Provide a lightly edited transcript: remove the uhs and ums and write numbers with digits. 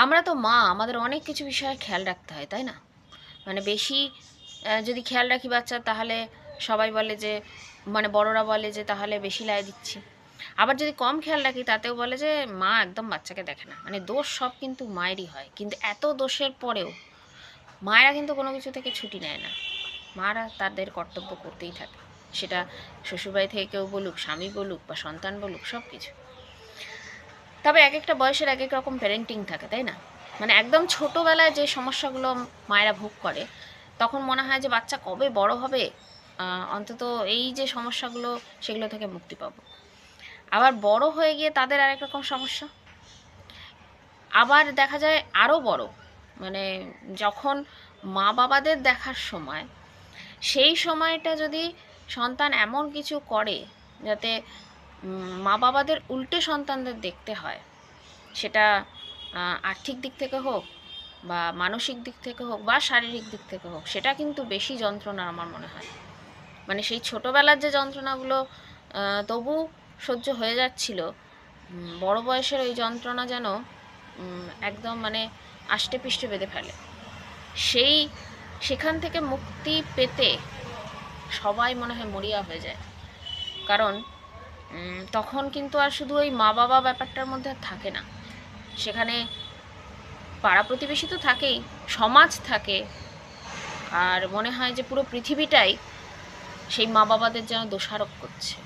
আমরা তো মা, আমাদের অনেক কিছু বিষয়ে খেয়াল রাখতে হয়, তাই না? মানে বেশি যদি খেয়াল রাখি বাচ্চার, তাহলে সবাই বলে যে, মানে বড়রা বলে যে তাহলে বেশি লাই দিচ্ছি। আবার যদি কম খেয়াল রাখি তাতেও বলে যে মা একদম বাচ্চাকে দেখে না। মানে দোষ সব কিন্তু মায়েরই হয়। কিন্তু এত দোষের পরেও মায়েরা কিন্তু কোনো কিছু থেকে ছুটি নেয় না। মারা তাদের কর্তব্য করতেই থাকে। সেটা শ্বশুরবাড়ি থেকে কেউ বলুক, স্বামী বলুক বা সন্তান বলুক, সব কিছু। তবে এক একটা বয়সের এক এক রকম প্যারেন্টিং থাকে, তাই না? মানে একদম ছোটোবেলায় যে সমস্যাগুলো মায়েরা ভোগ করে, তখন মনে হয় যে বাচ্চা কবে বড় হবে, অন্তত এই যে সমস্যাগুলো, সেগুলো থেকে মুক্তি পাবো। আবার বড় হয়ে গিয়ে তাদের আরেক রকম সমস্যা। আবার দেখা যায় আরও বড়, মানে যখন মা বাবাদের দেখার সময়, সেই সময়টা যদি সন্তান এমন কিছু করে যাতে মা বাবাদের উল্টে সন্তানদের দেখতে হয়, সেটা আর্থিক দিক থেকে হোক বা মানসিক দিক থেকে হোক বা শারীরিক দিক থেকে হোক, সেটা কিন্তু বেশি যন্ত্রণা আমার মনে হয়। মানে সেই ছোটোবেলার যে যন্ত্রণাগুলো তবু সহ্য হয়ে যাচ্ছিল, বড় বয়সের ওই যন্ত্রণা যেন একদম মানে আষ্টে পৃষ্ঠে বেঁধে ফেলে। সেই সেখান থেকে মুক্তি পেতে সবাই মনে হয় মরিয়া হয়ে যায়। কারণ তখন কিন্তু আর শুধু ওই মা বাবা ব্যাপারটার মধ্যে আর থাকে না। সেখানে পাড়া প্রতিবেশী তো থাকেই, সমাজ থাকে। আর মনে হয় যে পুরো পৃথিবীটাই সেই মা বাবাদের যেন দোষারোপ করছে।